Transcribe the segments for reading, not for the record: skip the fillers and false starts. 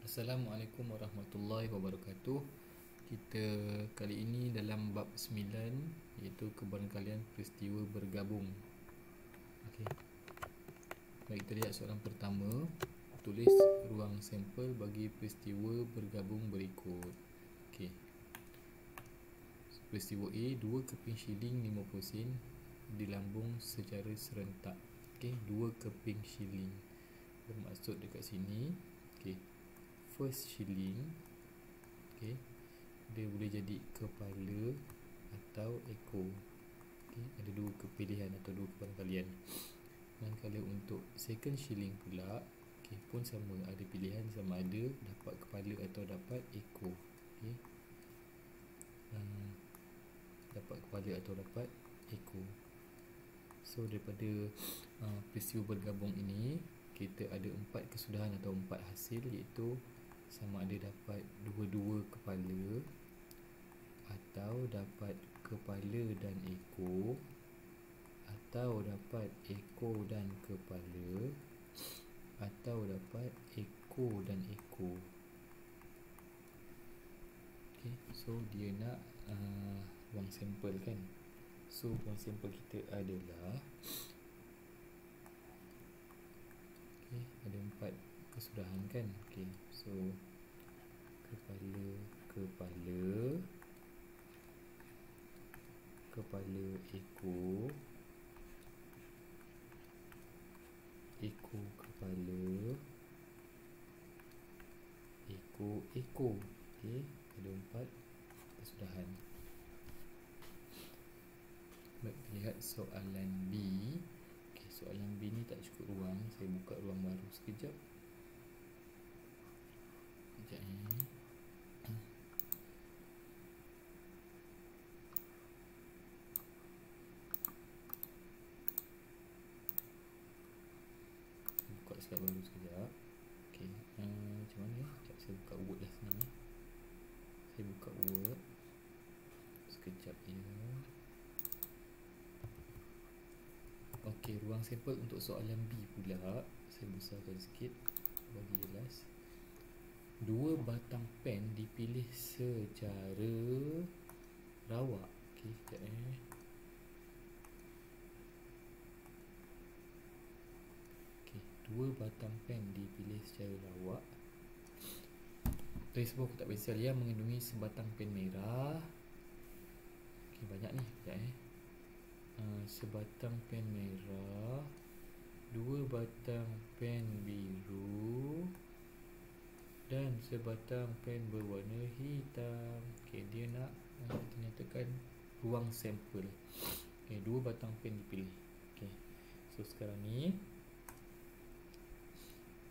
Assalamualaikum warahmatullahi wabarakatuh. Kita kali ini dalam bab 9, iaitu kebarangkalian peristiwa bergabung. Okey. Baik, kita lihat soalan pertama. Tulis ruang sampel bagi peristiwa bergabung berikut. Okey. Peristiwa A, 2 keping shilling 50 sen dilambung secara serentak. Okey, 2 keping shilling. Bermaksud dekat sini, okey, first shilling, okay, dia boleh jadi kepala atau ekor. Okay, ada dua kepilihan atau dua kebarangkalian. Manakala untuk second shilling pula, okay, pun sama, ada pilihan sama ada dapat kepala atau dapat ekor. Okay. Dapat kepala atau dapat ekor. So daripada peristiwa bergabung ini, kita ada 4 kesudahan atau 4 hasil, iaitu sama ada dapat dua-dua kepala, atau dapat kepala dan ekor, atau dapat ekor dan kepala, atau dapat ekor dan ekor. Okay, so dia nak ruang sampel kan. So ruang sampel kita adalah, okay, ada 4 kesudahan kan. Okay, so kepala, kepala ekor, ekor kepala, ekor ekor. Okay, ada 4 kesudahan. Baik, kita lihat soalan B. Okay, soalan B ni tak cukup ruang. Saya buka ruang baru sekejap. Sekejap ni. Buka slide baru sekejap. Okay, macam mana ya? Sekejap, saya buka Word lah senang ya. Saya buka Word sekejap ya. Okey, ruang sampel untuk soalan B pula, saya besarkan sikit bagi jelas. 2 batang pen dipilih secara rawak. Okey, sekejap Okey, 2 batang pen dipilih secara rawak. Tulis sebuah kotak pensel yang mengandungi sebatang pen merah. Okey, banyak ni. Sekejap sebatang pen merah, 2 batang pen biru, dan sebatang pen berwarna hitam. Okey, dia nak kita nyatakan ruang sampel. Okey, 2 batang pen dipilih. Okey, so sekarang ni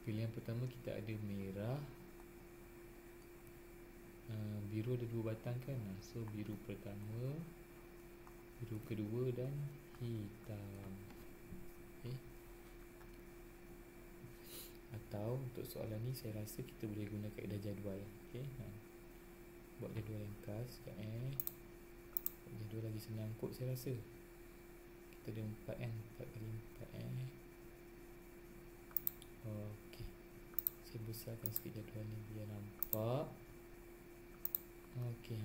pilihan pertama kita ada merah, biru ada 2 batang kan. So biru pertama, biru kedua, dan hitam. Okay. Atau untuk soalan ni saya rasa kita boleh guna kaedah jadual. Okay. Buat jadual ringkas. Buat jadual lagi senang kot saya rasa. Kita ada 4 kan, 4 kali 4 okay. Saya besarkan sikit jadual ni biar nampak. Okay,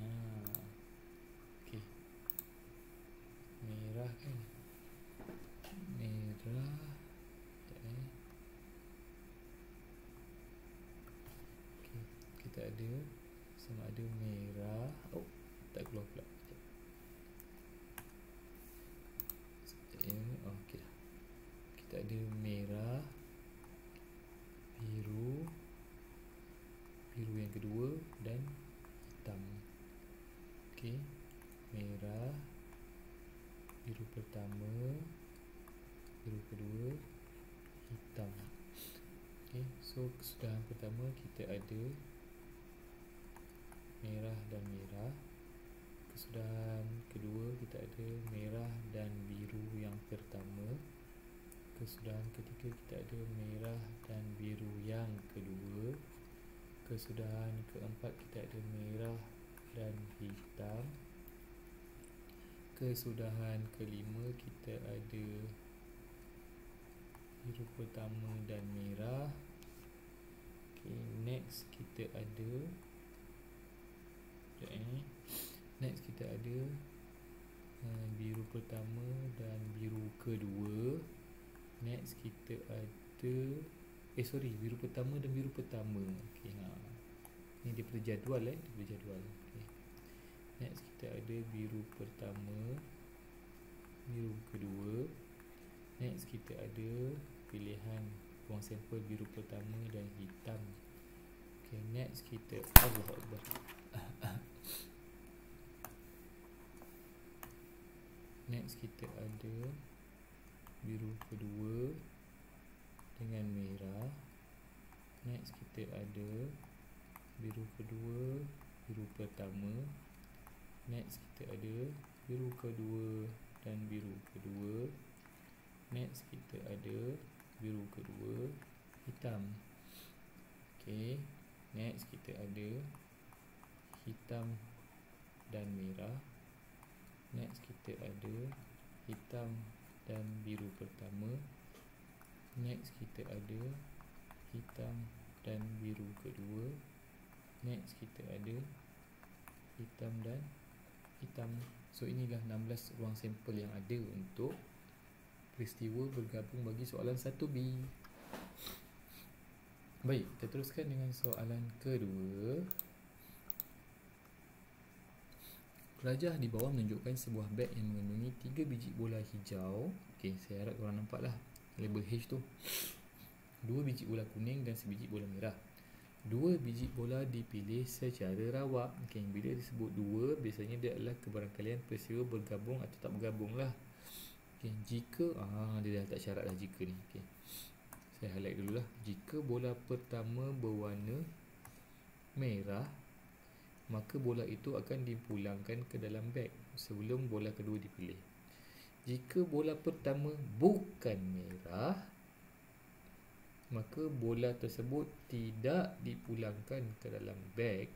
okay. Merah kan, merah. Okay, kita ada sama ada merah. Oh, tak keluar pula. Sekejap ya. Okey dah. Kita ada merah, biru, biru yang kedua, dan hitam. Okey, merah, biru pertama, biru kedua, hitam. Okay, so kesudahan pertama kita ada merah dan merah. Kesudahan kedua kita ada merah dan biru yang pertama. Kesudahan ketiga kita ada merah dan biru yang kedua. Kesudahan keempat kita ada merah dan hitam. Kesudahan kelima kita ada biru pertama dan merah. Okay, next next kita ada next kita ada biru pertama dan biru kedua. Next kita ada biru pertama dan biru pertama. Okey, ni daripada jadual daripada jadual. Okey. Next kita ada biru pertama, biru kedua. Next kita ada pilihan ruang sampel biru pertama dan hitam. Okey, next kita Allahuakbar. Next kita ada biru kedua dengan merah. Next kita ada biru kedua, biru pertama. Next kita ada biru kedua dan biru kedua. Next kita ada biru kedua, hitam. Okay. Next kita ada hitam dan merah. Next kita ada hitam dan biru pertama. Next kita ada hitam dan biru kedua. Next kita ada hitam dan hitam. So inilah 16 ruang sampel yang ada untuk peristiwa bergabung bagi soalan 1B. Baik, kita teruskan dengan soalan kedua. Rajah di bawah menunjukkan sebuah beg yang mengandungi 3 biji bola hijau. Okey, saya harap korang nampak lah label H tu. 2 biji bola kuning dan sebiji bola merah. 2 biji bola dipilih secara rawak. Okey, bila disebut 2, biasanya dia adalah kebarangkalian peristiwa bergabung atau tak bergabung lah. Okey, jika dia dah tak syarat lah jika ni. Okey, saya highlight dululah. Jika bola pertama berwarna merah, maka bola itu akan dipulangkan ke dalam beg sebelum bola kedua dipilih. Jika bola pertama bukan merah, maka bola tersebut tidak dipulangkan ke dalam beg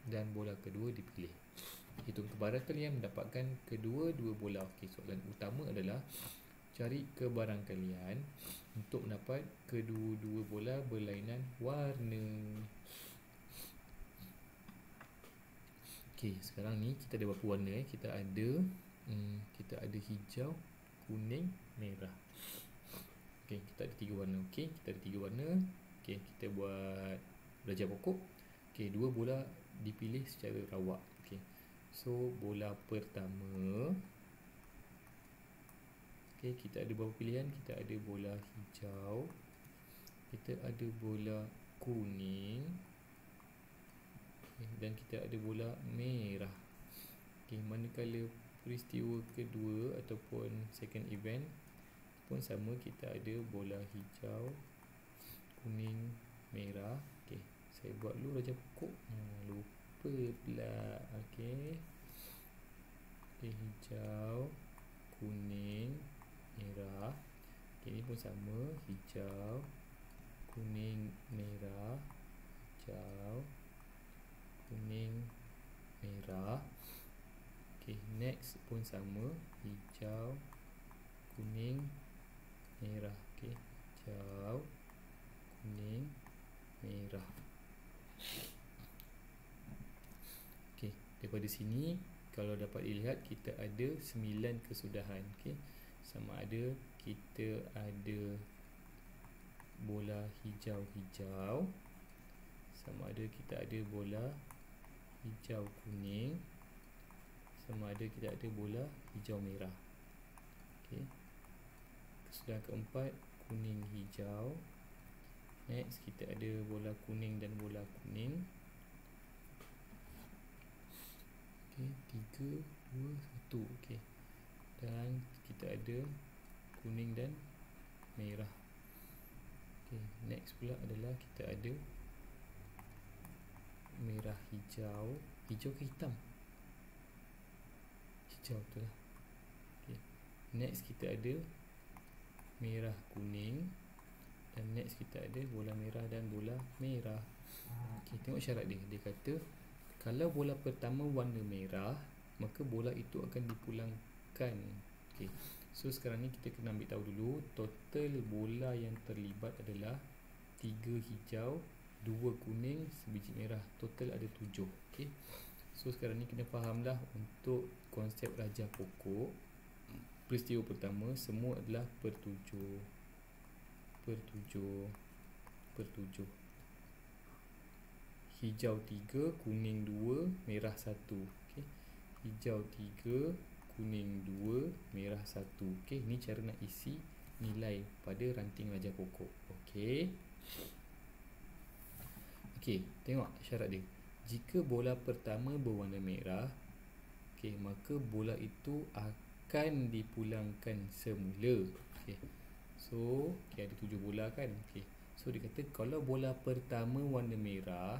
dan bola kedua dipilih. Hitung kebarangkalian mendapatkan kedua-dua bola. Okey, soalan utama adalah cari kebarangkalian untuk mendapat kedua-dua bola berlainan warna. Okey, sekarang ni kita ada berapa warna Kita ada hijau, kuning, merah. Okey, kita ada 3 warna. Okey, kita ada 3 warna. Okey, kita buat belajar pokok. Okey, 2 bola dipilih secara rawak. Okey. So, bola pertama. Okey, kita ada berapa pilihan? Kita ada bola hijau. Kita ada bola kuning. Dan kita ada bola merah. Okay, manakala peristiwa kedua ataupun second event pun sama, kita ada bola hijau, kuning, merah. Okay, saya buat dulu raja pokok. Lupa pula. Okay, hijau, kuning, merah. Okay, ini pun sama. Hijau, kuning, merah, hijau, kuning, merah. Okey, next pun sama, hijau, kuning, merah. Okey, hijau, kuning, merah. Okey, daripada sini kalau dapat dilihat kita ada 9 kesudahan. Okey, sama ada kita ada bola hijau-hijau, sama ada kita ada bola hijau kuning, sama ada kita ada bola hijau merah. Okey. Kesudahan keempat, kuning hijau. Next kita ada bola kuning dan bola kuning. Okey, 3, 2, 1. Okey. Dan kita ada kuning dan merah. Okey, next pula adalah kita ada merah hijau. Hijau ke hitam? Hijau, betul lah. Okay. Next kita ada merah kuning. Dan next kita ada bola merah dan bola merah. Okay, tengok syarat dia. Dia kata kalau bola pertama warna merah, maka bola itu akan dipulangkan. Okay. So sekarang ni kita kena ambil tahu dulu total bola yang terlibat adalah 3 hijau, 2 kuning, sebiji merah. Total ada 7. Okay. So sekarang ni kena fahamlah untuk konsep rajah pokok. Peristiwa pertama semua adalah per 7. Per 7. Per 7. Hijau 3, kuning 2, merah 1. Okay. Hijau 3, kuning 2, merah 1. Okay. Ni cara nak isi nilai pada ranting rajah pokok. Okay. Okay. Tengok syarat dia. Jika bola pertama berwarna merah, okay, maka bola itu akan dipulangkan semula. Okay. So, okay, ada 7 bola kan. Okay. So, dia kata kalau bola pertama warna merah,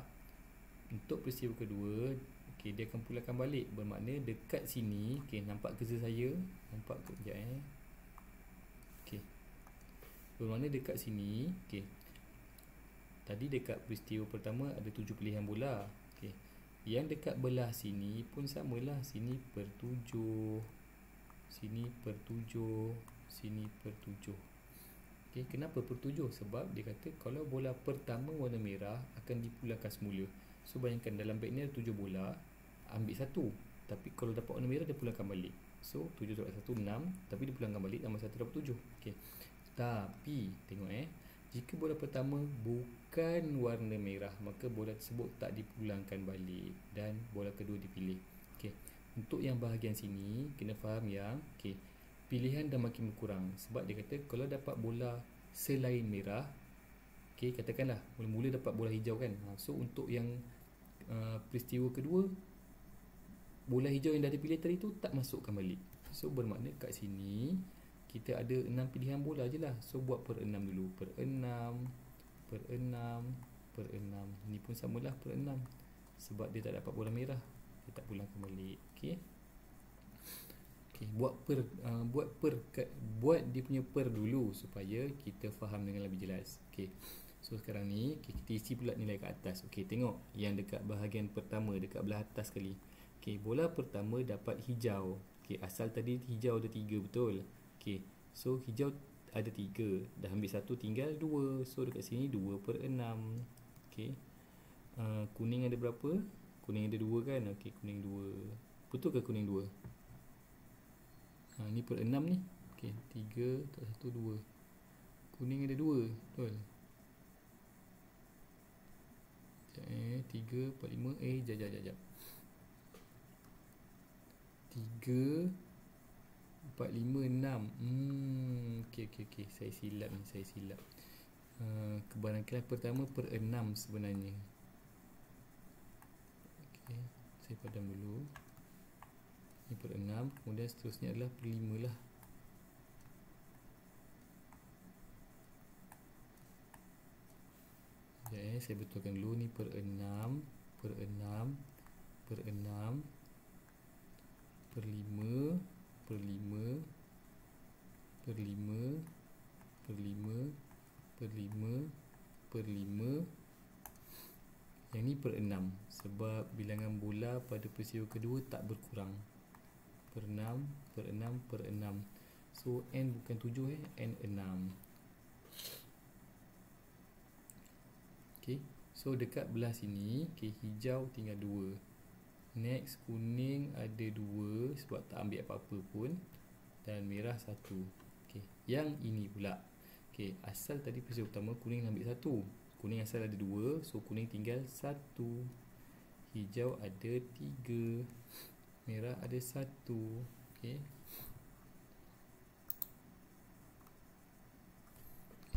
untuk peristiwa kedua, okay, dia akan pulangkan balik. Bermakna dekat sini, okay, nampak kerja saya? Nampak kejap Okay. Bermakna dekat sini, okay, tadi dekat peristiwa pertama ada 7 pilihan bola. Okay. Yang dekat belah sini pun samalah. Sini per 7, sini per 7, sini per 7. Okay. Kenapa per 7? Sebab dia kata kalau bola pertama warna merah akan dipulangkan semula. So bayangkan dalam beg ni ada 7 bola, ambil satu, tapi kalau dapat warna merah dia pulangkan balik. So 7 dapat 1, 6, tapi dia pulangkan balik, tambah 1 dapat 7. Okay. Tapi tengok jika bola pertama bukan warna merah, maka bola tersebut tak dipulangkan balik dan bola kedua dipilih. Okey. Untuk yang bahagian sini kena faham yang pilihan dah makin berkurang sebab dia kata kalau dapat bola selain merah, katakanlah mula-mula dapat bola hijau kan. So untuk yang peristiwa kedua, bola hijau yang dah dipilih tadi tu tak masukkan balik. So bermakna kat sini kita ada 6 pilihan bola je lah. So buat per 6 dulu. Per 6, per 6, per 6. Ni pun samalah per 6. Sebab dia tak dapat bola merah, dia tak pulangkan balik. Okay. Buat dia punya per dulu supaya kita faham dengan lebih jelas. Okay. So sekarang ni kita isi pula nilai kat atas. Okay, tengok yang dekat bahagian pertama, dekat belah atas sekali. Okay, bola pertama dapat hijau. Okay, asal tadi hijau ada 3, betul? Okay, so hijau ada 3, dah ambil 1, tinggal 2. So dekat sini 2 per 6. Okay. Kuning ada berapa? Kuning ada 2 kan? Okay, kuning 2. Betul ke kuning 2? Ni per 6 ni. Okay, 3 tak 1, 2. Kuning ada 2, betul? 3, 4, 5. Jap. 3, 4, 5, 6. Okey. Saya silap. Kebarangkalian pertama per 6 sebenarnya. Okey, saya padam dulu. Ini per 6, kemudian seterusnya adalah per 5 lah. Saya betulkan dulu ni per 6, per 6, per 6, per 5, per 5, per 5, per 5, per 5, per 5. Yang ni per 6 sebab bilangan bola pada peristiwa kedua tak berkurang. Per 6, per 6, per 6. So N bukan 7 N 6. Okay. So dekat belah sini hijau tinggal 2. Next kuning ada 2 sebab tak ambil apa-apa pun, dan merah 1. Okay. Yang ini pula asal tadi peristiwa pertama kuning ambil 1. Kuning asal ada 2, so kuning tinggal 1. Hijau ada 3, merah ada 1. Okay.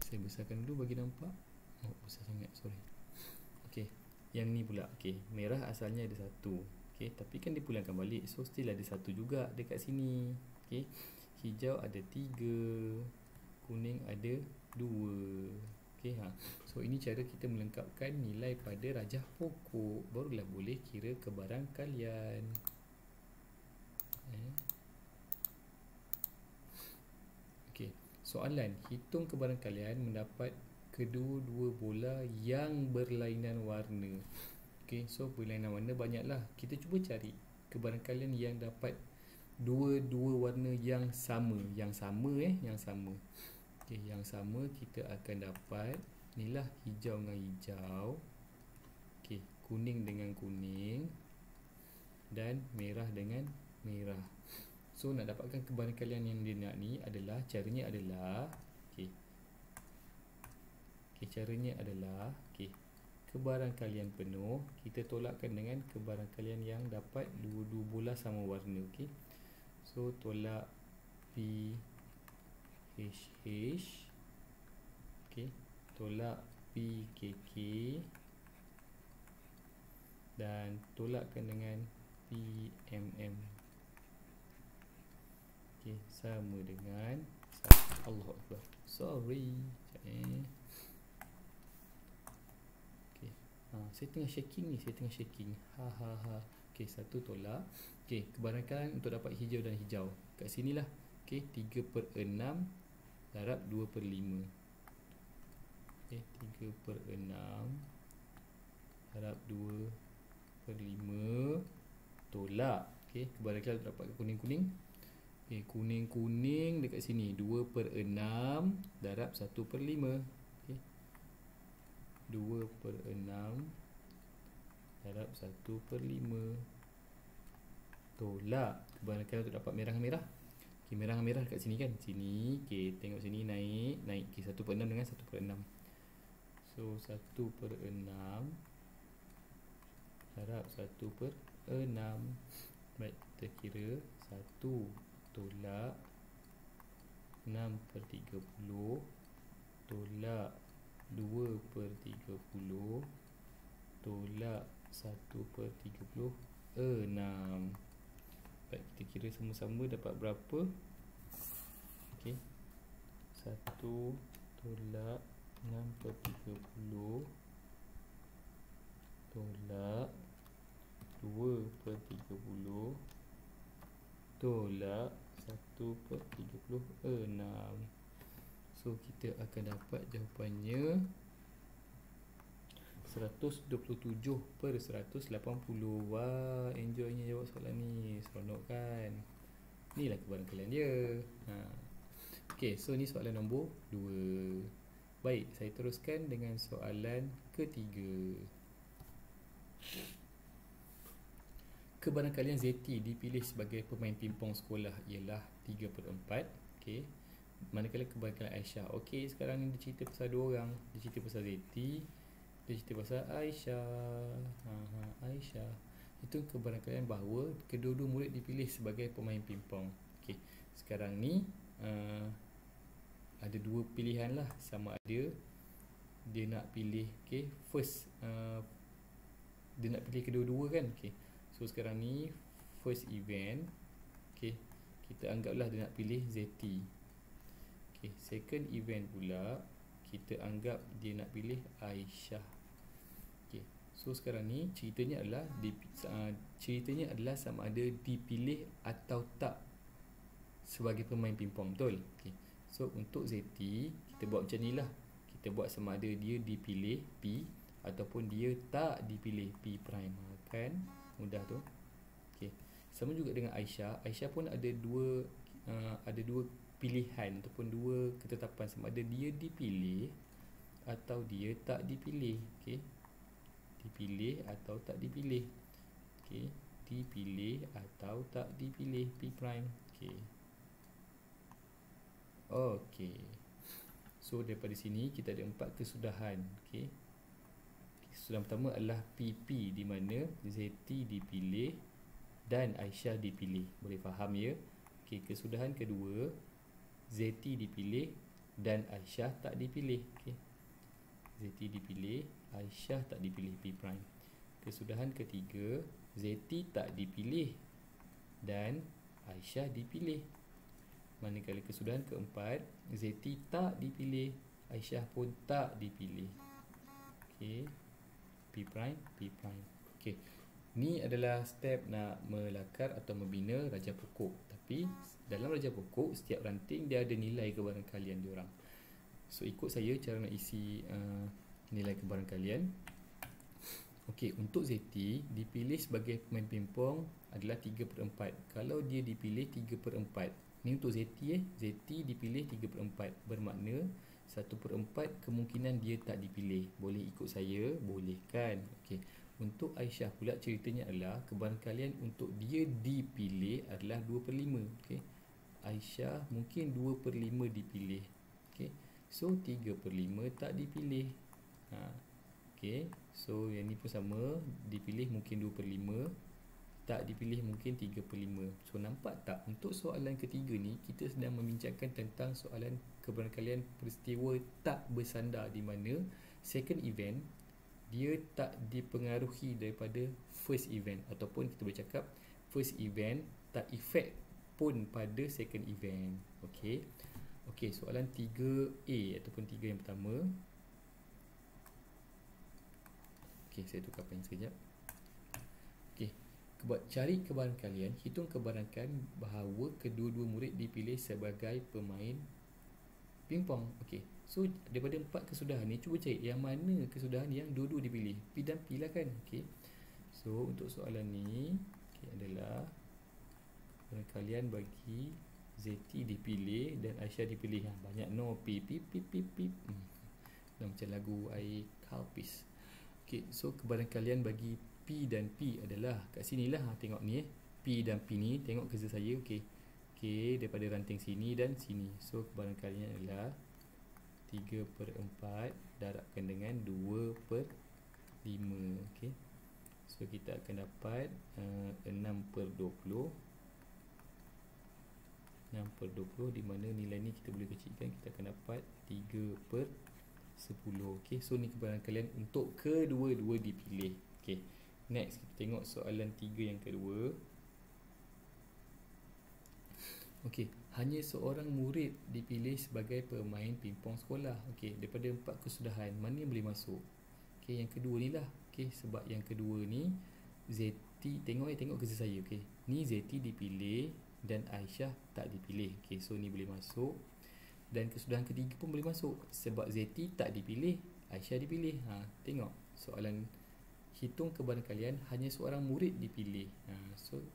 Saya besarkan dulu bagi nampak. Oh, besar sangat, sorry. Okay, yang ni pula. Okay, merah asalnya ada 1. Okay, tapi kan dipulangkan balik, so still ada 1 juga dekat sini. Okay, hijau ada 3, kuning ada 2. Okay, so ini cara kita melengkapkan nilai pada rajah pokok. Barulah boleh kira kebarangkalian. Okay, soalan, hitung kebarangkalian mendapat kedua-dua bola yang berlainan warna. Okay, so berlainan warna banyaklah. Kita cuba cari kebarangkalian yang dapat dua-dua warna yang sama. Yang sama. Okay, yang sama kita akan dapat inilah hijau dengan hijau. Okey, kuning dengan kuning dan merah dengan merah. So nak dapatkan kebarangkalian yang dia nak ni adalah, caranya adalah caranya adalah kebarangkalian penuh kita tolakkan dengan kebarangkalian yang dapat dua-dua bola sama warna. Okey. So tolak P H H, tolak P K K dan tolakkan dengan P M M. Sama dengan Allahu Akbar. Sorry. Saya tengah shaking ni, Ha. Satu tolak. Kebarangkalian untuk dapat hijau dan hijau kat sinilah. 3/6 darab 2/5. 3/6 darab 2/5 tolak. Kebarangkalian untuk dapat kuning-kuning. Kuning-kuning dekat sini 2/6 darab 1/5. 2/6 darab 1/5 tolak. Kebarangkalian untuk dapat merah-merah. Merah-merah dekat sini kan, sini. Tengok sini, naik 1/6 dengan 1/6. So 1/6 darab 1/6. Baik, kita kira 1 tolak 6/30 tolak 2/30 tolak 1/36. Baik, kita kira sama-sama dapat berapa. 1 tolak 6/30 tolak 2/30 tolak 1/36. So kita akan dapat jawapannya 127/180. Wah, enjoynya jawab soalan ni. Seronok kan? Inilah kebarangkalian dia. So ni soalan nombor 2. Baik, saya teruskan dengan soalan ketiga. Kebarangkalian Zeti dipilih sebagai pemain pingpong sekolah ialah 3/4. Manakala kebarangkalian Aisyah. Sekarang ni dia cerita pasal dua orang. Dia cerita pasal Zeti, dia cerita pasal Aisyah. Aisyah. Itu kebarangkalian bahawa kedua-dua murid dipilih sebagai pemain pingpong. Sekarang ni ada dua pilihan lah. Sama ada dia nak pilih first, dia nak pilih kedua-dua kan. So sekarang ni first event, kita anggaplah dia nak pilih Zeti. Second event pula kita anggap dia nak pilih Aisyah. So sekarang ni ceritanya adalah sama ada dipilih atau tak sebagai pemain pingpong, betul? So untuk Zeti kita buat macam ni lah. Kita buat sama ada dia dipilih P ataupun dia tak dipilih P prime. Kan mudah tu. Sama juga dengan Aisyah. Aisyah pun ada dua pilihan ataupun dua ketetapan, sama ada dia dipilih atau dia tak dipilih. Dipilih atau tak dipilih. Dipilih atau tak dipilih P prime. So daripada sini kita ada 4 kesudahan. Kesudahan pertama adalah PP, di mana Zeti dipilih dan Aisyah dipilih. Boleh faham ya? Kesudahan kedua, Zeti dipilih dan Aisyah tak dipilih. Zeti dipilih, Aisyah tak dipilih P prime. Kesudahan ketiga, Zeti tak dipilih dan Aisyah dipilih. Manakala kesudahan keempat, Zeti tak dipilih, Aisyah pun tak dipilih. P prime, P prime. Ni adalah step nak melakar atau membina raja pokok. Tapi dalam raja pokok, setiap ranting dia ada nilai kebarangkalian diorang. So ikut saya cara nak isi nilai kebarangkalian. Untuk Zeti dipilih sebagai pemain pingpong adalah 3/4. Kalau dia dipilih 3/4, ni untuk Zeti Zeti dipilih 3/4, bermakna 1/4 kemungkinan dia tak dipilih. Boleh ikut saya? Boleh kan? Okey. Untuk Aisyah pula ceritanya adalah kebarangkalian untuk dia dipilih adalah 2/5. Okey. Aisyah mungkin 2/5 dipilih. Okey. So 3/5 tak dipilih. Okey. So yang ni pun sama, dipilih mungkin 2/5, tak dipilih mungkin 3/5. So nampak tak, untuk soalan ketiga ni kita sedang membincangkan tentang soalan kebarangkalian peristiwa tak bersandar, di mana second event dia tak dipengaruhi daripada first event, ataupun kita boleh cakap first event tak efek pun pada second event. Okey. Okey, soalan 3A ataupun 3 yang pertama. Okey, saya tukar pen sekejap. Okey. Cari kebarangkalian, hitung kebarangkalian bahawa kedua-dua murid dipilih sebagai pemain pingpong. Okey. So daripada 4 kesudahan ni, cuba cari yang mana kesudahan yang dua-dua dipilih. P dan P lah kan. Okey. So untuk soalan ni, adalah kebarangkalian bagi Zeti dipilih dan Aisyah dipilih. Banyak no, P P P P P. Macam lagu air kalpis. Okey, so kebarangkalian bagi P dan P adalah kat sinilah. Tengok ni P dan P ni, tengok kerja saya. Okey. Okey, daripada ranting sini dan sini. So kebarangkalian adalah 3/4 darabkan dengan 2/5. Okey. So kita akan dapat 6/20. 6/20, di mana nilai ni kita boleh kecilkan, kita akan dapat 3/10. Okey, so ni kebarangkalian untuk kedua-dua dipilih. Okey. Next kita tengok soalan 3 yang kedua. Okey, hanya seorang murid dipilih sebagai pemain pingpong sekolah. Okey, daripada 4 kesudahan, mana yang boleh masuk? Okey, yang kedua ni lah. Okey, sebab yang kedua ni Zeti, tengok kerja saya. Okey, ni Zeti dipilih dan Aisyah tak dipilih. Okey, so ni boleh masuk. Dan kesudahan ketiga pun boleh masuk sebab Zeti tak dipilih, Aisyah dipilih. Tengok soalan hitung kebarangkalian hanya seorang murid dipilih. So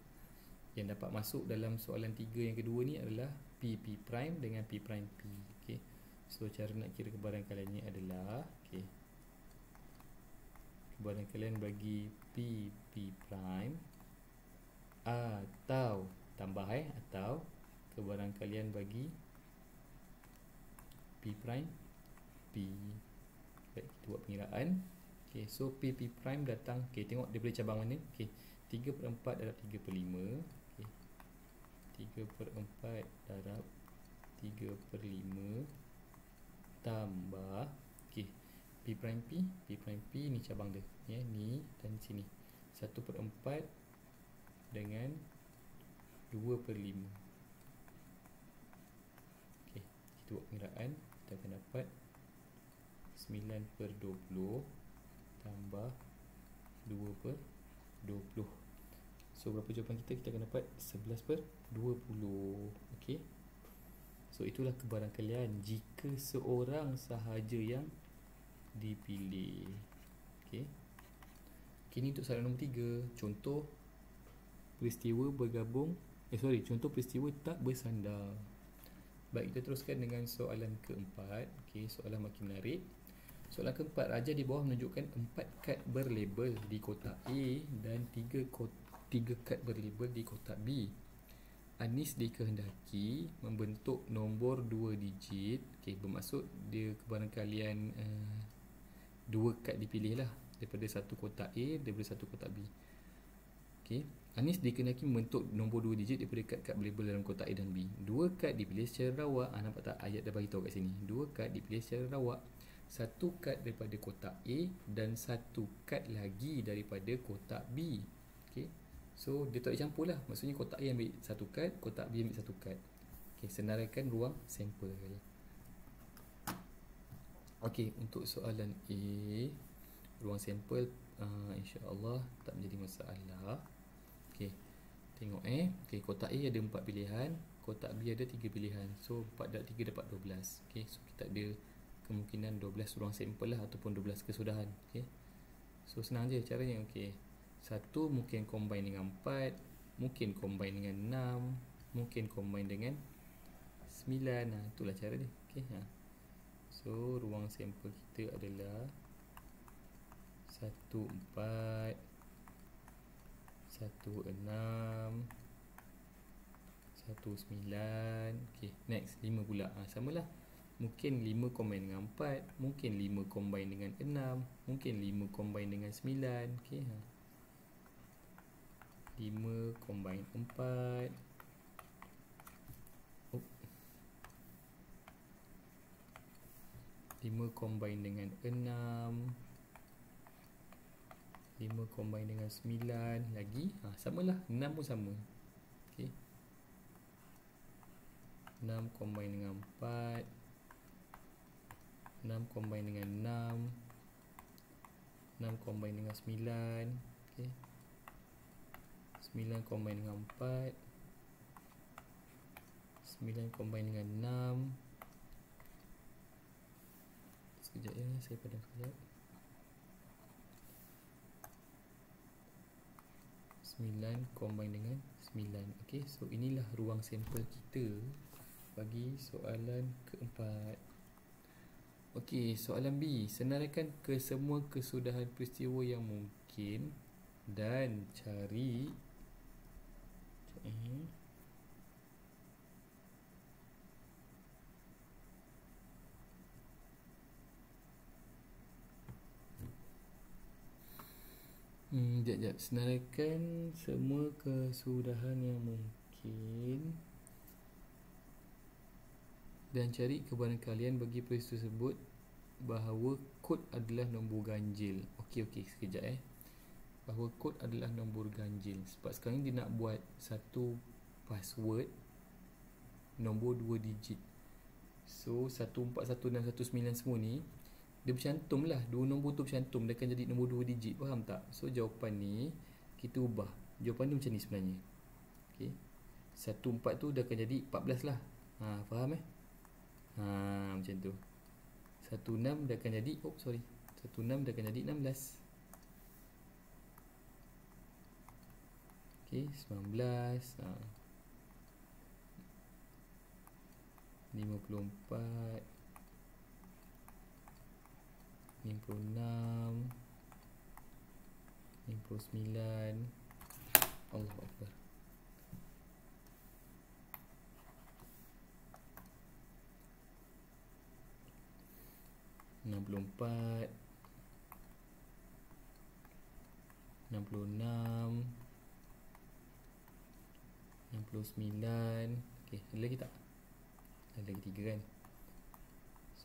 yang dapat masuk dalam soalan 3 yang kedua ni adalah P prime dengan P prime P. Okey. So cara nak kira kebarangkalian ni adalah, okey, kebarangkalian bagi P prime atau tambah atau kebarangkalian bagi P prime P. Baik, kita buat pengiraan. Okey, so P prime datang, okey, tengok dia boleh cabang mana. Okey, 3/4 darab 3/5. Okey, 3/4 darab 3/5 tambah, okey, P prime P ni cabang dia, ya, ni dan sini. 1/4 dengan 2/5. Okey, kita buat pengiraan, kita akan dapat 9/20 tambah 2/20. So berapa jawapan kita? Kita akan dapat 11/20. Okey. So itulah kebarangkalian jika seorang sahaja yang dipilih. Okey. Kini untuk soalan nombor 3, contoh peristiwa bergabung, contoh peristiwa tak bersandar. Baik, kita teruskan dengan soalan keempat. Okey, soalan makin menarik. Soalan keempat, raja di bawah menunjukkan 4 kad berlabel di kotak A dan 3 kad berlabel di kotak B. Anis dikehendaki membentuk nombor 2 digit. Okey, bermaksud dia kebarangkalian 2 kad dipilih lah daripada satu kotak A, daripada satu kotak B. Okey, Anis dikehendaki membentuk nombor 2 digit daripada kad-kad berlabel dalam kotak A dan B. 2 kad dipilih secara rawak. Nampak tak, ayat dah bagi tahu kat sini. 2 kad dipilih secara rawak. 1 kad daripada kotak A dan 1 kad lagi daripada kotak B. Okey, so dia tak dicampur lah. Maksudnya kotak A ambil 1 kad, kotak B ambil 1 kad. Okey, senaraikan ruang sampel. Okey, untuk soalan A, ruang sampel insya-Allah tak menjadi masalah. Okey, tengok okey, kotak A ada 4 pilihan, kotak B ada 3 pilihan. So 4 darab 3 dapat 12. Okey, so kita ada kemungkinan 12 ruang sampel lah, ataupun 12 kesudahan. Okey, so senang je caranya. Okey, satu mungkin combine dengan 4, mungkin combine dengan 6, mungkin combine dengan 9. Itulah cara dia. Okey, so So ruang sampel kita adalah 1, 4, 1, 6, 1, 9. Okay, next 5 pula. Samalah. Mungkin 5 combine dengan 4, mungkin 5 combine dengan 6, mungkin 5 combine dengan 9. Okay, 5 combine 4. 5 combine dengan 6, 5 combine dengan 9 lagi. Samalah, 6 pun sama. Okay, 6 combine dengan 4, 6 combine dengan 6, 6 combine dengan 9. Okay, 9 combine dengan 4, 9 combine dengan 6. Sekejap ya, saya padam sekejap. 9 combine dengan 9. Okay, so inilah ruang sampel kita bagi soalan keempat. Okey, soalan B. Senaraikan kesemua kesudahan peristiwa yang mungkin dan cari sekejap. Senaraikan semua kesudahan yang mungkin dan cari kebarangkalian bagi peristiwa tersebut bahawa kod adalah nombor ganjil. Okey, sekejap bahawa kod adalah nombor ganjil. Sebab sekarang dia nak buat satu password nombor 2 digit. So 1416 dan 19 semua ni dia bercantum lah, dua nombor tu bercantum, dia akan jadi nombor 2 digit. Faham tak? So jawapan ni kita ubah. Jawapan ni macam ni sebenarnya. Okey, 14 tu dah akan jadi 14 lah. Faham macam tu. 16 dah akan jadi 16 dah akan jadi 16. Okey, 19, 54, 56, 59. Allahu Akbar. 64, 66, 69. Okey, ada lagi tak? Ada lagi 3 kan?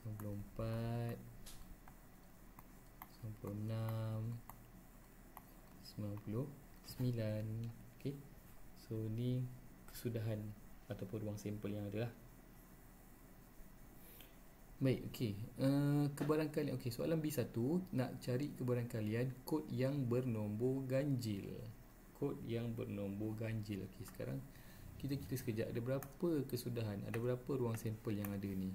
94, 96, 99. Okey, so ni kesudahan ataupun ruang sampel yang ada lah. Baik, okey. Kebarangkalian. Okey, soalan B1 nak cari kebarangkalian kod yang bernombor ganjil. Kod yang bernombor ganjil. Okey, sekarang kita sekejap. Ada berapa kesudahan? Ada berapa ruang sampel yang ada ni?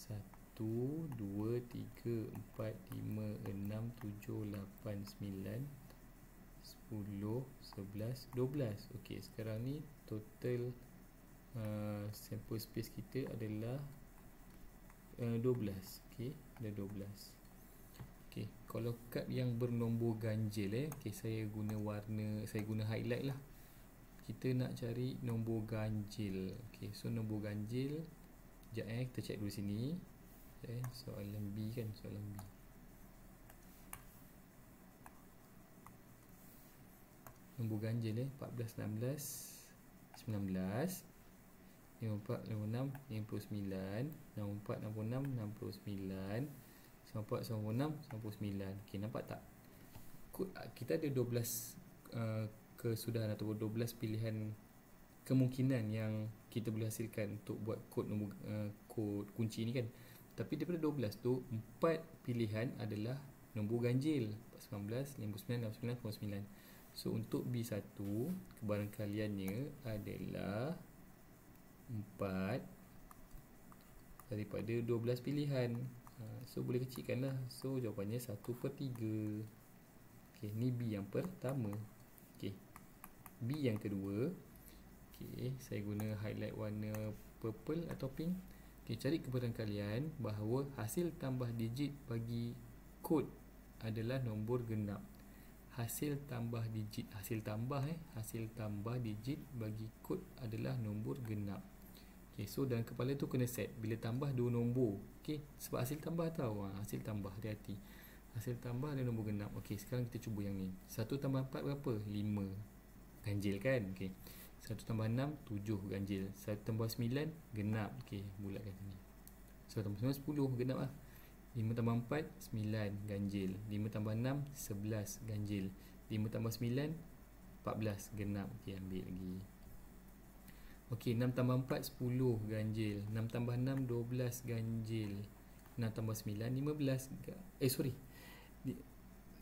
1, 2, 3, 4, 5, 6, 7, 8, 9, 10, 11, 12. Okey, sekarang ni total sample space kita adalah 12. Okey, ada 12. Okey, kalau kad yang bernombor ganjil okey, saya guna highlight lah. Kita nak cari nombor ganjil. Okey, so nombor ganjil sekejap kita check dulu sini. Soalan B kan, soalan B. Nombor ganjil 14, 16, 19, 54, 56, 59, 64, 66, 69, 94, 96, 99. Okey, nampak tak? Kita ada 12 kesudahan atau 12 pilihan kemungkinan yang kita boleh hasilkan untuk buat kod nombor kod kunci ni kan. Tapi daripada 12 tu 4 pilihan adalah nombor ganjil. 19, 59, 69, 99. So untuk B1 kebarangkaliannya adalah 4 daripada 12 pilihan. So boleh kecilkan lah. So jawapannya 1/3. Okey, ni B yang pertama. Okey, B yang kedua. Okey, saya guna highlight warna purple atau pink. Okay, cari kebenaran kalian bahawa hasil tambah digit bagi kod adalah nombor genap. Hasil tambah digit, hasil tambah digit bagi kod adalah nombor genap. Okay, so dalam kepala tu kena set bila tambah 2 nombor. Okay, sebab hasil tambah tahu, hasil tambah, hati-hati. Hasil tambah ada nombor genap. Okay, sekarang kita cuba yang ni. 1 tambah 4 berapa? 5. Ganjil kan? Okay. 1 tambah 6, 7 ganjil. 1 tambah 9, genap. Okay, bulatkan sini. 1 tambah 9, 10, genap lah. 5 tambah 4, 9, ganjil. 5 tambah 6, 11, ganjil. 5 tambah 9, 14, genap. Ok, ambil lagi. Ok, 6 tambah 4, 10, ganjil. 6 tambah 6, 12, ganjil. 6 tambah 9, 15.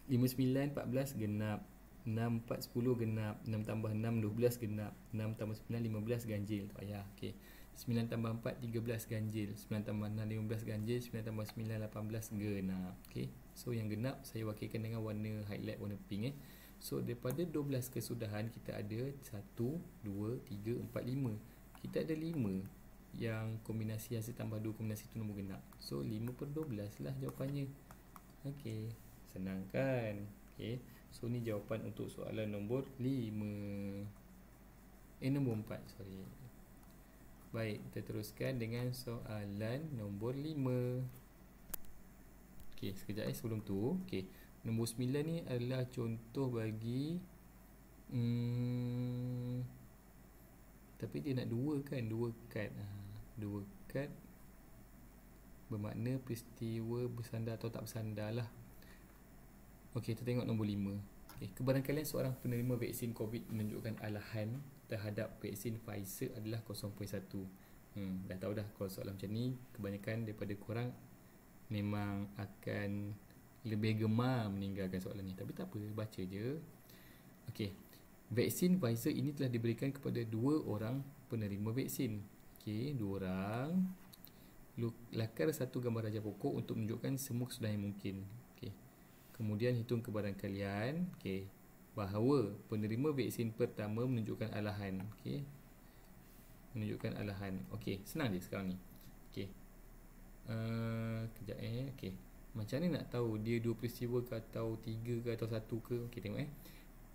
5, 9, 14, genap. 6, 4, 10, genap. 6 tambah 6, 12, genap. 6 tambah 9, 15, ganjil. Tak payah. Ok. 9 tambah 4, 13, ganjil. 9 tambah 6, 15, ganjil. 9 tambah 9, 18, genap. Okay. So yang genap saya wakilkan dengan warna highlight, warna pink. So daripada 12 kesudahan kita ada 1, 2, 3, 4, 5. Kita ada 5 yang kombinasi hasil tambah 2 kombinasi tu nombor genap. So 5 per 12 lah jawapannya. Okay. Senang kan? Okay. So ni jawapan untuk soalan nombor 5. Nombor 4, sorry. Baik, kita teruskan dengan soalan nombor 5. Okey, sekejap sebelum tu. Okey, nombor 9 ni adalah contoh bagi tapi dia nak 2 kan, 2 kad. 2 kad bermakna peristiwa bersandar atau tak bersandar lah. Okey, kita tengok nombor 5. Okey, kebenaran kalian seorang penerima vaksin COVID menunjukkan alahan terhadap vaksin Pfizer adalah 0.1. Dah tahu dah kalau soalan macam ni kebanyakan daripada korang memang akan lebih gemar meninggalkan soalan ni. Tapi tak apa, baca je. Okey. Vaksin Pfizer ini telah diberikan kepada 2 orang penerima vaksin. Okey, 2 orang. Lakar satu gambar raja pokok untuk menunjukkan semua kesudahan yang mungkin. Okey. Kemudian hitung kebenaran kalian. Okey. Bahawa penerima vaksin pertama menunjukkan alahan. Okey. Menunjukkan alahan. Okey, senang je sekarang ni. Okey. Kejap Okey. Macam mana nak tahu dia 2 peristiwa ke atau 3 ke atau 1 ke? Okey, tengok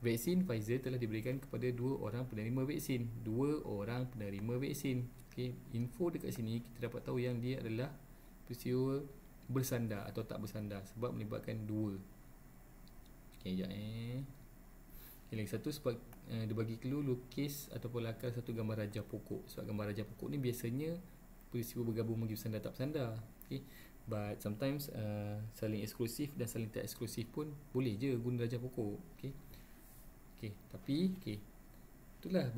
Vaksin Pfizer telah diberikan kepada 2 orang penerima vaksin. 2 orang penerima vaksin. Okey, info dekat sini kita dapat tahu yang dia adalah peristiwa bersandar atau tak bersandar sebab melibatkan 2. Okey, kejap Okay, lagi satu sebab dia bagi clue lukis ataupun lakar satu gambar raja pokok. Sebab gambar raja pokok ni biasanya peristiwa bergabung bagi bersandar tak bersandar. Okay. But sometimes saling eksklusif dan saling tak eksklusif pun boleh je guna raja pokok. Okay. Okay. Tapi okay. Itulah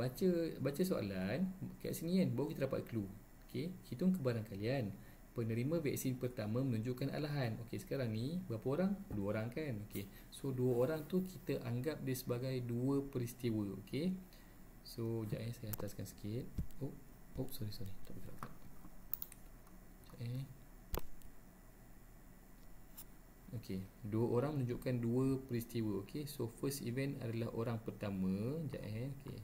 baca soalan kat sini kan baru kita dapat clue. Okay. Hitung kebenaran kalian. Penerima vaksin pertama menunjukkan alahan. Okey, sekarang ni berapa orang? 2 orang kan? Okey. So 2 orang tu kita anggap dia sebagai 2 peristiwa, okey. So jap saya ataskan sikit. Sorry. Tak bergerak. Jap Okey, 2 orang menunjukkan 2 peristiwa, okey. So first event adalah orang pertama, jap okey.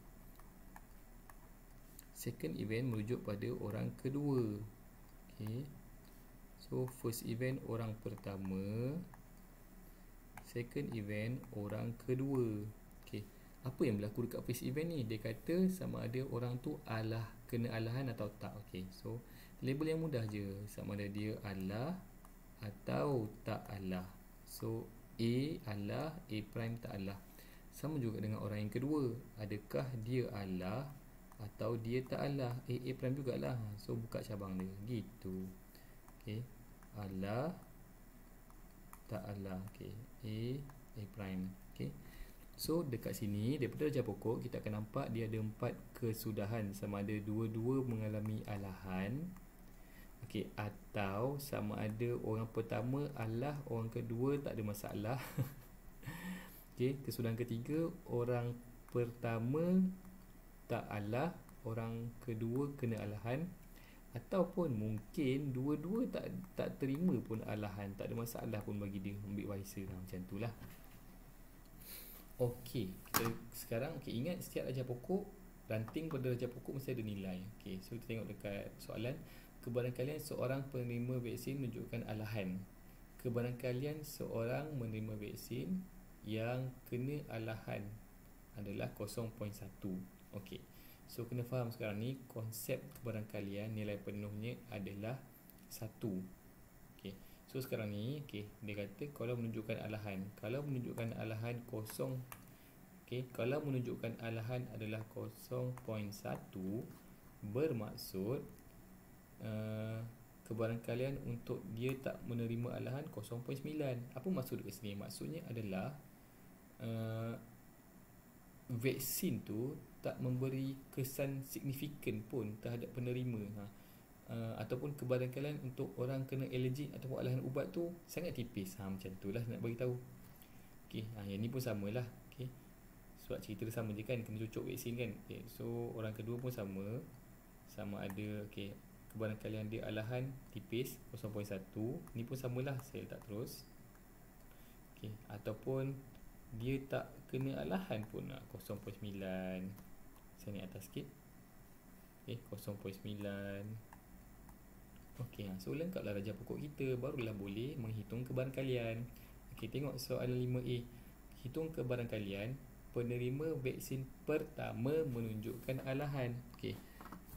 Second event merujuk pada orang kedua. Okey. So first event orang pertama, second event orang kedua. Okey. Apa yang berlaku dekat first event ni? Dia kata sama ada orang tu kena alahan atau tak. Okey. So label yang mudah je. Sama ada dia alah atau tak alah. So A alah, A prime tak alah. Sama juga dengan orang yang kedua. Adakah dia alah atau dia tak alah? A prime jugalah. So buka cabang dia. Gitu. Okey. Alah tak alah. Okey. A prime. Okey. So dekat sini daripada raja pokok kita akan nampak dia ada 4 kesudahan, sama ada dua-dua mengalami alahan. Okey, atau sama ada orang pertama alah, orang kedua tak ada masalah. Okey, kesudahan ketiga orang pertama tak alah, orang kedua kena alahan. Ataupun mungkin dua-dua tak terima pun alahan, tak ada masalah pun bagi dia, ambil Pfizer macam tu lah. Okey, kita sekarang ingat setiap raja pokok, ranting pada raja pokok mesti ada nilai. Okey, so kita tengok dekat soalan. kebarangkalian seorang penerima vaksin menunjukkan alahan. Kebarangkalian seorang menerima vaksin yang kena alahan adalah 0.1. Okey. So kena faham sekarang ni konsep kebarangkalian nilai penuhnya adalah 1. Okey. So sekarang ni dia kata kalau menunjukkan alahan. Kalau menunjukkan alahan kosong, kalau menunjukkan alahan adalah 0.1, bermaksud kebarangkalian untuk dia tak menerima alahan 0.9. Apa maksud dekat sini? Maksudnya adalah vaksin tu tak memberi kesan signifikan pun terhadap penerima. Ataupun kebarangkalian untuk orang kena allergic ataupun alahan ubat tu sangat tipis. Macam tu lah nak bagi tahu. Yang ni pun samalah. Sebab cerita dia sama je kan, kena cucuk vaksin kan. So orang kedua pun sama ada kebarangkalian dia alahan tipis 0.1. Ni pun samalah, saya letak terus. Ataupun dia tak kena alahan pun 0.9. Saya naik atas sikit. 0.9. So lengkaplah darjah pokok kita. Barulah boleh menghitung kebarangkalian. Tengok soalan 5A. Hitung kebarangkalian penerima vaksin pertama menunjukkan alahan.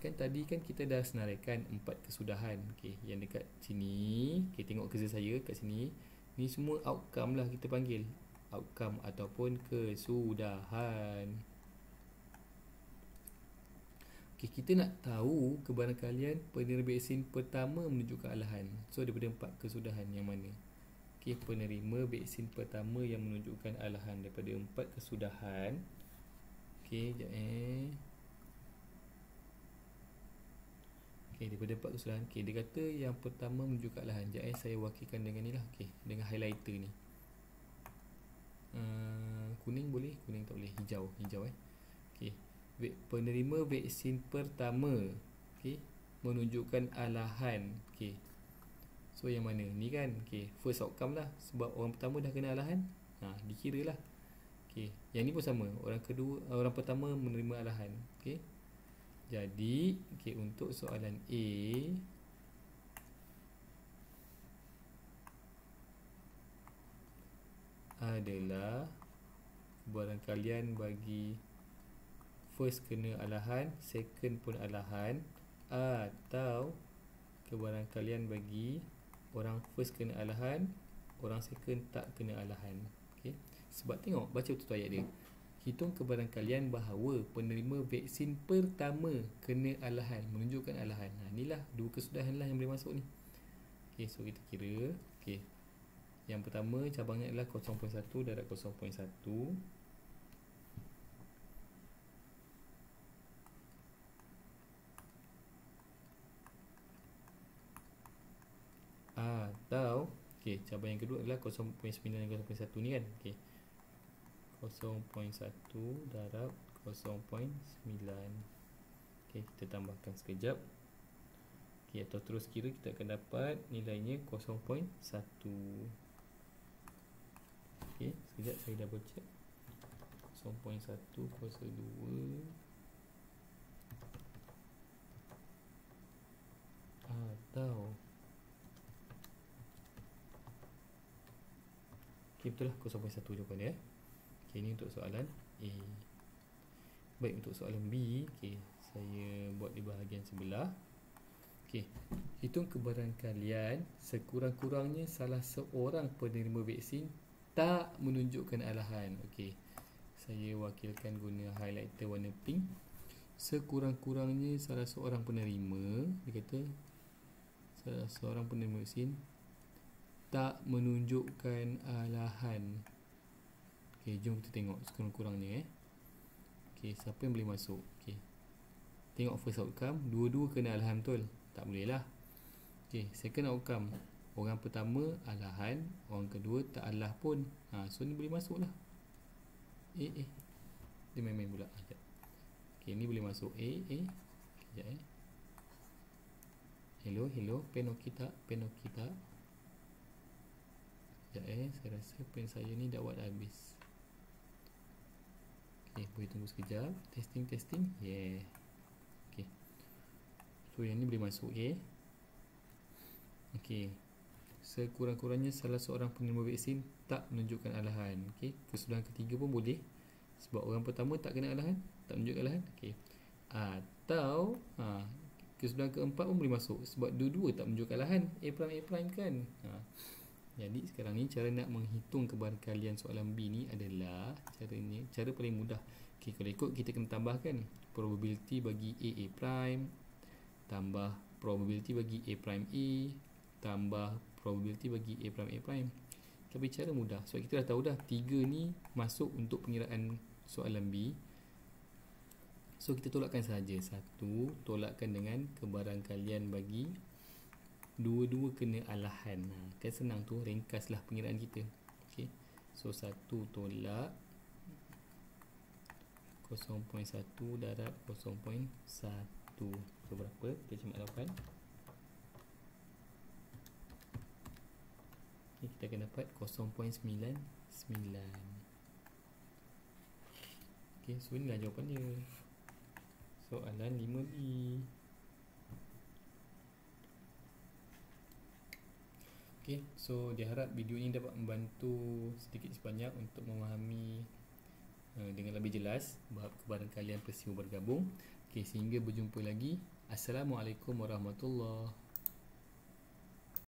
Kan tadi kan kita dah senaraikan 4 kesudahan. Yang dekat sini, tengok kerja saya kat sini. Ni semua outcome lah kita panggil. Outcome ataupun kesudahan. Kita nak tahu kebarangkalian penerima vaksin pertama menunjukkan alahan. So daripada 4 kesudahan yang mana? Penerima vaksin pertama yang menunjukkan alahan daripada 4 kesudahan. Sekejap daripada 4 kesudahan. Dia kata yang pertama menunjukkan alahan. Sekejap saya wakilkan dengan ni lah. Dengan highlighter ni. Kuning boleh? Kuning tak boleh. Hijau penerima vaksin pertama menunjukkan alahan. So yang mana? Ni kan first outcome lah. Sebab orang pertama dah kena alahan, dikira lah. Yang ni pun sama. Orang pertama menerima alahan. Jadi untuk soalan A, adalah kebarangkalian bagi first kena alahan, second pun alahan, atau kebarangkalian bagi orang first kena alahan, orang second tak kena alahan. Sebab tengok, baca betul ayat dia. Hitung kebarangkalian bahawa penerima vaksin pertama kena alahan, menunjukkan alahan. Inilah 2 kesudahan lah yang boleh masuk ni. So kita kira. Yang pertama cabangnya adalah 0.1 darab 0.1. Atau cabang yang kedua adalah 0.9 dan 0.1 ni kan. 0.1 darab 0.9. Kita tambahkan sekejap. Atau terus kira, kita akan dapat nilainya 0.1. Sekejap saya double check. 0.1 kuasa 2 atau betul lah 0.1 jawapan dia. Ini untuk soalan A. Baik, untuk soalan B, saya buat di bahagian sebelah. Hitung kebarangkalian sekurang-kurangnya salah seorang penerima vaksin tak menunjukkan alahan. Saya wakilkan guna highlighter warna pink. Sekurang-kurangnya salah seorang penerima, dia kata salah seorang penerima vaksin tak menunjukkan alahan. Jom kita tengok sekurang-kurangnya. Siapa yang boleh masuk? Tengok first outcome, dua-dua kena alahan betul? Tak boleh lah. Second outcome, orang pertama alahan, orang kedua tak alah pun. So ni boleh masuk lah. Dia main-main pula. Ni boleh masuk. Sekejap Hello, pen okey tak? Sekejap saya rasa pen saya ni dah buat habis. Boleh tunggu sekejap. Testing. So yang ni boleh masuk. Okey. Sekurang-kurangnya salah seorang penerima vaksin tak menunjukkan alahan. Okey. Keseluruhan ketiga pun boleh. Sebab orang pertama tak kena alahan, tak menunjukkan alahan. Okey. Atau keseluruhan keempat pun boleh masuk sebab dua-dua tak menunjukkan alahan. A' kan. Jadi sekarang ni cara nak menghitung kebarangkalian soalan B ni adalah cara paling mudah. Okey, kalau ikut kita kena tambahkan probability bagi A' tambah probability bagi A', tambah probability bagi A'. Tapi cara mudah sebab kita dah tahu dah 3 ni masuk untuk pengiraan soalan B. So kita tolakkan saja. Satu tolakkan dengan kebarangkalian bagi dua-dua kena alahan. Kan senang tu, ringkaslah pengiraan kita. Okey. So 1 tolak 0.1 darab 0.1. So berapa? Kita camat lapan. Okay, kita akan dapat 0.99. Okay, so inilah jawapan dia. Soalan 5B. Okay, so diharap video ini dapat membantu sedikit sebanyak untuk memahami dengan lebih jelas bab kebarangkalian peristiwa bergabung. Okay, sehingga berjumpa lagi. Assalamualaikum warahmatullahi wabarakatuh.